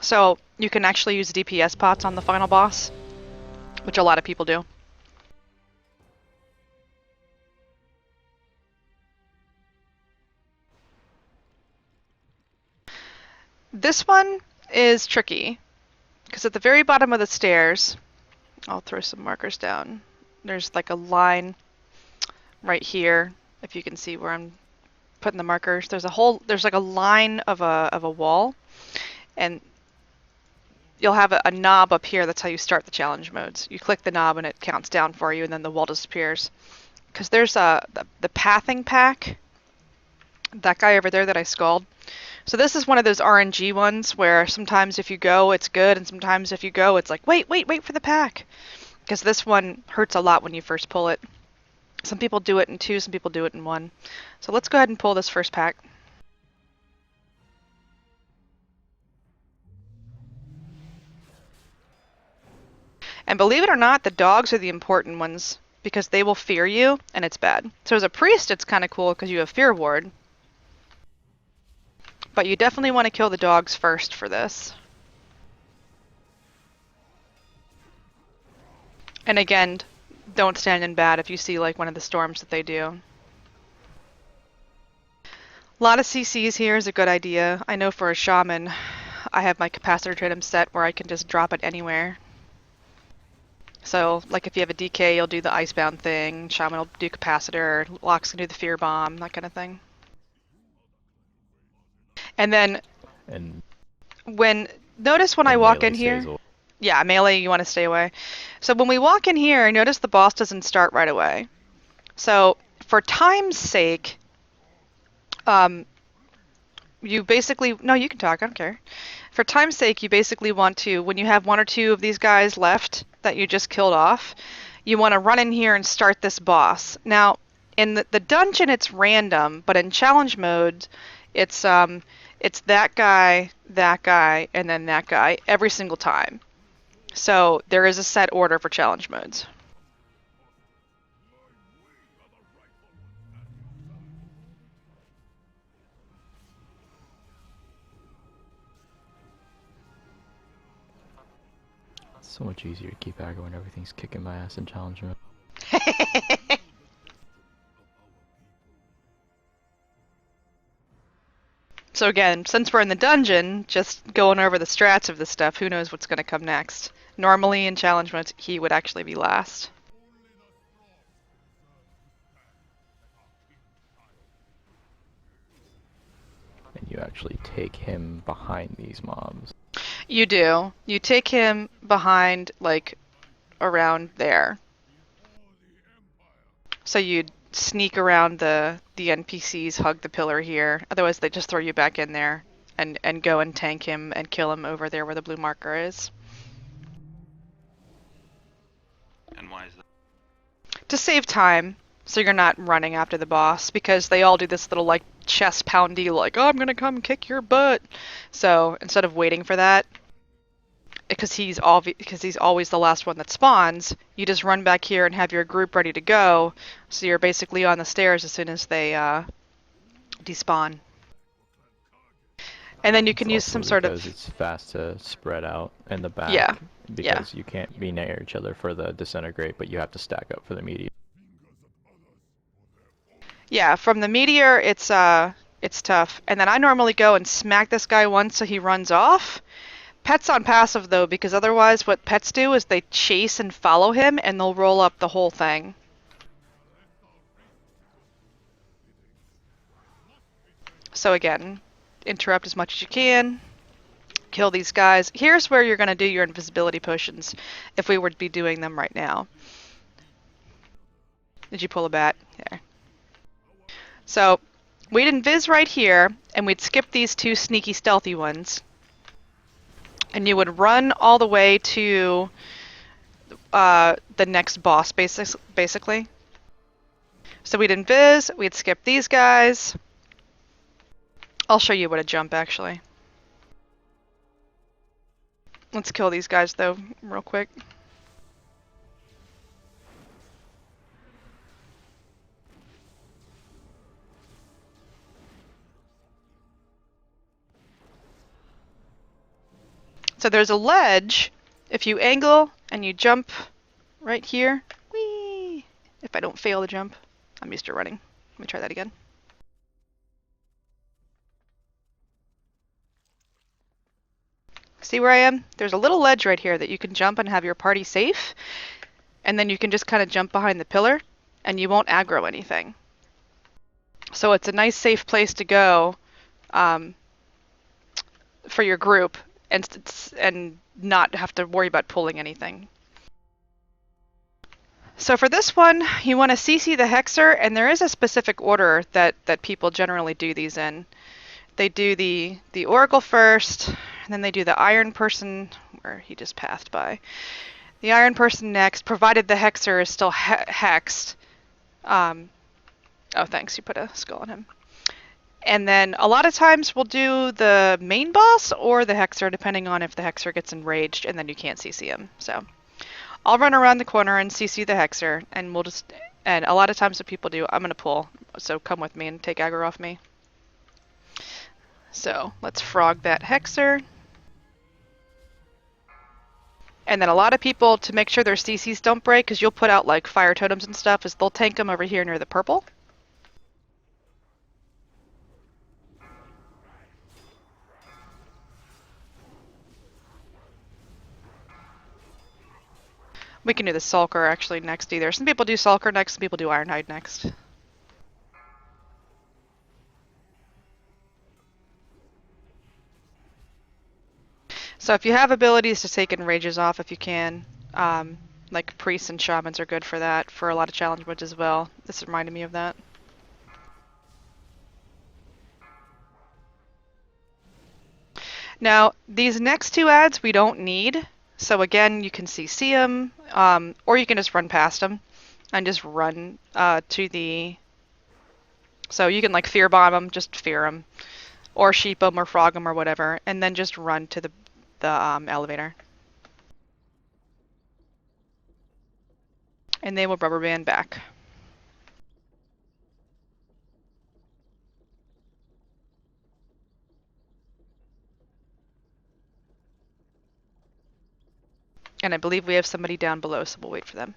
So you can actually use DPS pots on the final boss, which a lot of people do. This one is tricky, because at the very bottom of the stairs, I'll throw some markers down. There's like a line right here, if you can see where I'm putting the markers. There's like a line of a wall, and you'll have a knob up here. That's how you start the challenge modes. You click the knob and it counts down for you, and then the wall disappears. Because there's the pathing pack, that guy over there that I skulled. So this is one of those RNG ones where sometimes if you go, it's good, and sometimes if you go, it's like, wait for the pack. Because this one hurts a lot when you first pull it. Some people do it in 2, some people do it in 1. So let's go ahead and pull this first pack. And believe it or not, the dogs are the important ones, because they will fear you, and it's bad. So as a priest, it's kind of cool because you have Fear Ward. But you definitely want to kill the dogs first for this. And again, don't stand in bad if you see like one of the storms that they do. A lot of CCs here is a good idea. I know for a shaman, I have my capacitor totem set where I can just drop it anywhere. So, like if you have a DK, you'll do the Icebound thing, Shaman will do Capacitor, Locks can do the Fear Bomb, that kind of thing. And then, notice when I walk in here, yeah, melee, you want to stay away. So when we walk in here, notice the boss doesn't start right away. So, for time's sake, you basically, no, you can talk, I don't care. For time's sake, you basically want to, when you have 1 or 2 of these guys left that you just killed off, you want to run in here and start this boss. Now, in the dungeon, it's random, but in challenge mode, it's that guy, and then that guy every single time. So there is a set order for challenge modes. It's so much easier to keep aggro when everything's kicking my ass in challenge mode. So again, since we're in the dungeon, just going over the strats of this stuff, who knows what's going to come next. Normally in challenge modes, he would actually be last. And you actually take him behind these mobs. You do. You take him behind, like, around there. So you'd sneak around the NPCs, hug the pillar here. Otherwise, they just throw you back in there and go and tank him and kill him over there where the blue marker is. And why is that? To save time, so you're not running after the boss, because they all do this little, like, chest poundy, like, oh, I'm gonna come kick your butt. So instead of waiting for that, because he's always the last one that spawns, you just run back here and have your group ready to go, so you're basically on the stairs as soon as they despawn. And then you can use some sort of... because it's fast to spread out in the back. Yeah. Because you can't be near each other for the disintegrate, but you have to stack up for the meteor. Yeah, from the meteor, it's tough. And then I normally go and smack this guy once so he runs off. Pet's on passive though, because otherwise what pets do is they chase and follow him and they'll roll up the whole thing. So again, interrupt as much as you can. Kill these guys. Here's where you're going to do your invisibility potions if we were to be doing them right now. Did you pull a bat? There. So we'd invis right here, and we'd skip these 2 sneaky stealthy ones. And you would run all the way to the next boss, basically. So we'd invis, we'd skip these guys. I'll show you what a jump, actually. Let's kill these guys, though, real quick. So there's a ledge. If you angle and you jump right here, whee! If I don't fail the jump, I'm used to running. Let me try that again. See where I am? There's a little ledge right here that you can jump and have your party safe, and then you can just kind of jump behind the pillar, and you won't aggro anything. So it's a nice safe place to go for your group, and not have to worry about pulling anything. So for this one, you want to CC the Hexer, and there is a specific order that people generally do these in. They do the Oracle first, and then they do the Iron Person, where he just passed by. The Iron Person next, provided the Hexer is still hexed. Oh, thanks, you put a skull on him. And then a lot of times we'll do the main boss or the Hexer, depending on if the Hexer gets enraged, and then you can't CC him. So I'll run around the corner and CC the Hexer, and we'll just, and a lot of times what people do, I'm going to pull, so come with me and take aggro off me. So let's frog that Hexer. And then a lot of people, to make sure their CCs don't break, because you'll put out like fire totems and stuff, is they'll tank them over here near the purple. We can do the Sulker actually next either. Some people do Sulker next, some people do Ironhide next. So if you have abilities to take enrages off, if you can, like priests and shamans are good for that, for a lot of challenge modes as well. This reminded me of that. Now, these next two ads we don't need. So again, you can CC them, or you can just run past them and just run to the... So you can like fear bomb them, just fear them, or sheep them, or frog them, or whatever, and then just run to the elevator. And they will rubber band back. And I believe we have somebody down below, so we'll wait for them.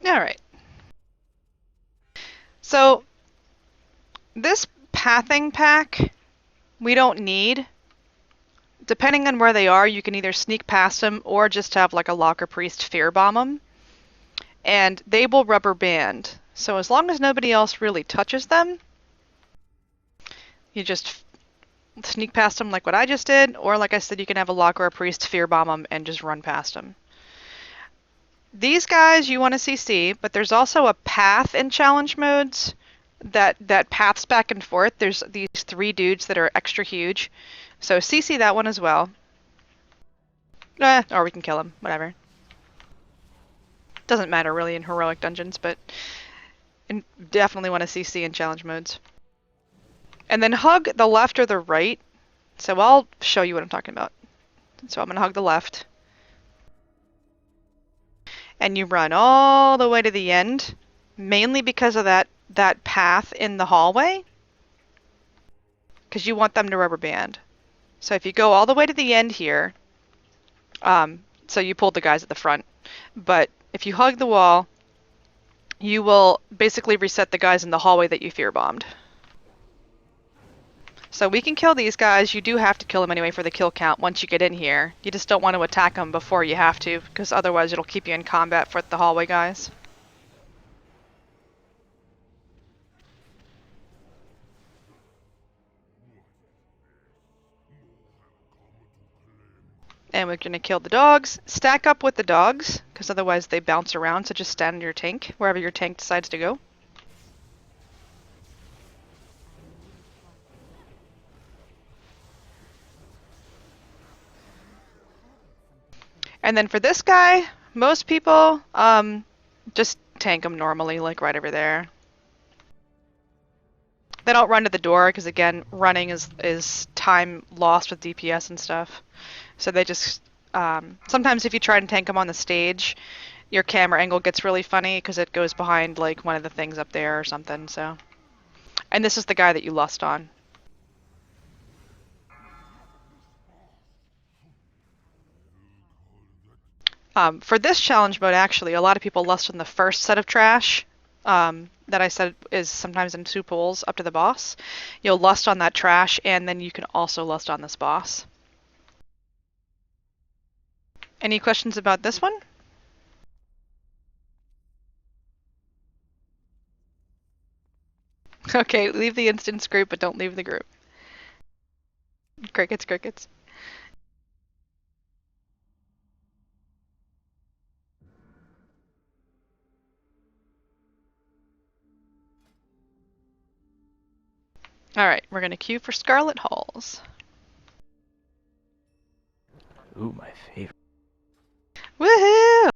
Alright. So, this pathing pack we don't need. Depending on where they are, you can either sneak past them or just have like a locker priest fear bomb them. And they will rubber band. So as long as nobody else really touches them, you just sneak past them like what I just did, or like I said, you can have a locker or a priest fear bomb them and just run past them. These guys you want to CC, but there's also a path in challenge modes that paths back and forth. There's these 3 dudes that are extra huge. So CC that one as well. Or we can kill him, whatever. Doesn't matter really in heroic dungeons, but definitely want to CC in challenge modes. And then hug the left or the right. So I'll show you what I'm talking about. So I'm going to hug the left. And you run all the way to the end, mainly because of that path in the hallway, because you want them to rubber band. So if you go all the way to the end here, so you pulled the guys at the front, but if you hug the wall, you will basically reset the guys in the hallway that you fear bombed. So we can kill these guys. You do have to kill them anyway for the kill count once you get in here. You just don't want to attack them before you have to, because otherwise it'll keep you in combat for the hallway guys. And we're going to kill the dogs. Stack up with the dogs, because otherwise they bounce around, so just stand in your tank, wherever your tank decides to go. And then for this guy, most people just tank him normally, like right over there. They don't run to the door because again, running is time lost with DPS and stuff. So they just sometimes if you try and tank them on the stage, your camera angle gets really funny because it goes behind like one of the things up there or something. So, and this is the guy that you lust on. For this challenge mode, actually, a lot of people lust on the first set of trash that I said is sometimes in two pools up to the boss. You'll lust on that trash, and then you can also lust on this boss. Any questions about this one? Okay, leave the instance group, but don't leave the group. Crickets, crickets. Alright, we're gonna queue for Scarlet Halls. Ooh, my favorite.